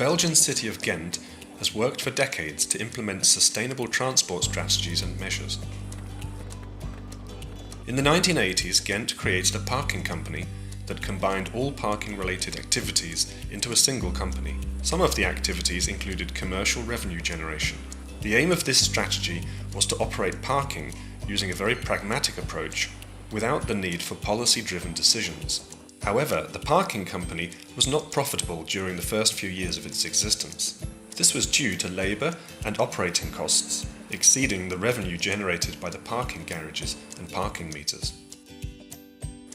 Belgian city of Ghent has worked for decades to implement sustainable transport strategies and measures. In the 1980s, Ghent created a parking company that combined all parking-related activities into a single company. Some of the activities included commercial revenue generation. The aim of this strategy was to operate parking using a very pragmatic approach without the need for policy-driven decisions. However, the parking company was not profitable during the first few years of its existence. This was due to labour and operating costs exceeding the revenue generated by the parking garages and parking meters.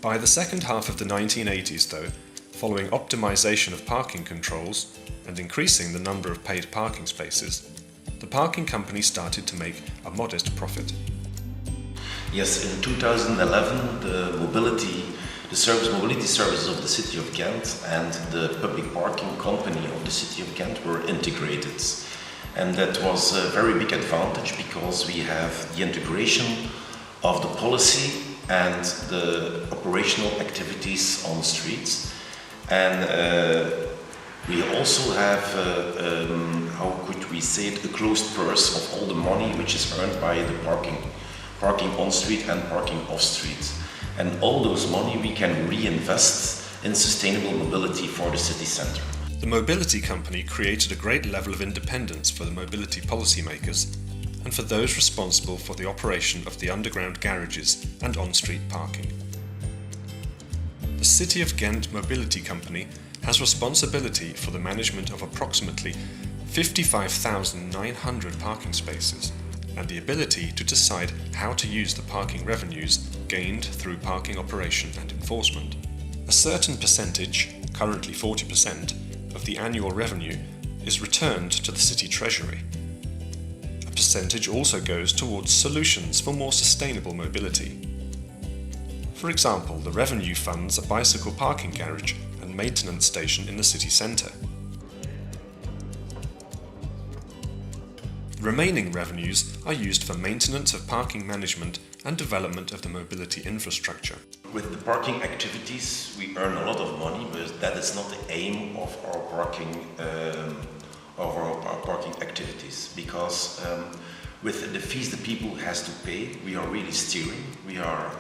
By the second half of the 1980s, though, following optimization of parking controls and increasing the number of paid parking spaces, the parking company started to make a modest profit. Yes, in 2011, the mobility services of the city of Ghent and the public parking company of the city of Ghent were integrated. And that was a very big advantage because we have the integration of the policy and the operational activities on the streets. And we also have, how could we say it, a closed purse of all the money which is earned by the parking on street and parking off street. And all those money we can reinvest in sustainable mobility for the city centre. The mobility company created a great level of independence for the mobility policymakers and for those responsible for the operation of the underground garages and on-street parking. The City of Ghent Mobility Company has responsibility for the management of approximately 55,900 parking spaces and the ability to decide how to use the parking revenues gained through parking operation and enforcement. A certain percentage, currently 40%, of the annual revenue is returned to the city treasury. A percentage also goes towards solutions for more sustainable mobility. For example, the revenue funds a bicycle parking garage and maintenance station in the city centre. Remaining revenues are used for maintenance of parking management and development of the mobility infrastructure. With the parking activities we earn a lot of money, but that is not the aim of our parking activities, because with the fees the people has to pay, we are really steering, we are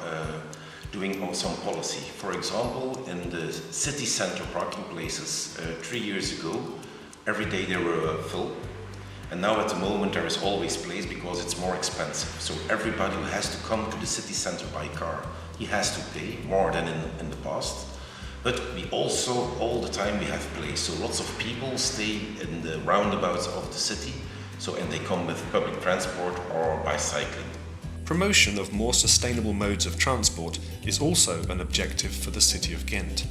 doing some policy. For example, in the city center parking places 3 years ago, every day they were full. And now at the moment there is always place because it's more expensive. So everybody who has to come to the city center by car, he has to pay more than in the past. But we also, all the time we have place. So lots of people stay in the roundabouts of the city, and they come with public transport or by cycling. Promotion of more sustainable modes of transport is also an objective for the city of Ghent.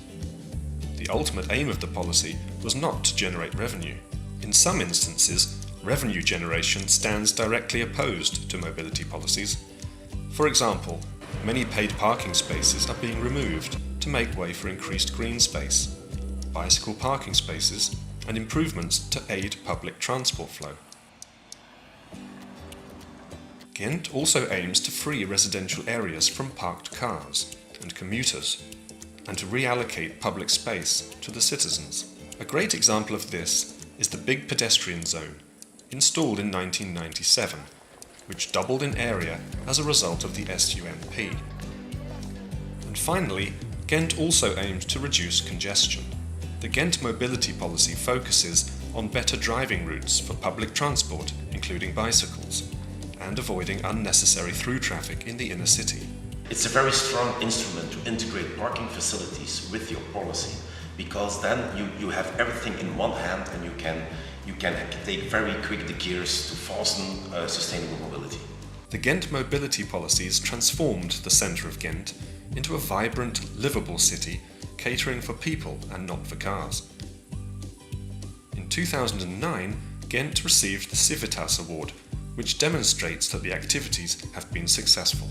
The ultimate aim of the policy was not to generate revenue. In some instances, revenue generation stands directly opposed to mobility policies. For example, many paid parking spaces are being removed to make way for increased green space, bicycle parking spaces, and improvements to aid public transport flow. Ghent also aims to free residential areas from parked cars and commuters, and to reallocate public space to the citizens. A great example of this is the big pedestrian zone, installed in 1997, which doubled in area as a result of the SUMP. And finally, Ghent also aims to reduce congestion. The Ghent mobility policy focuses on better driving routes for public transport, including bicycles, and avoiding unnecessary through traffic in the inner city. It's a very strong instrument to integrate parking facilities with your policy, because then you have everything in one hand and you can take very quick the gears to fasten sustainable mobility. The Ghent mobility policies transformed the centre of Ghent into a vibrant, livable city catering for people and not for cars. In 2009, Ghent received the Subtitles award, which demonstrates that the activities have been successful.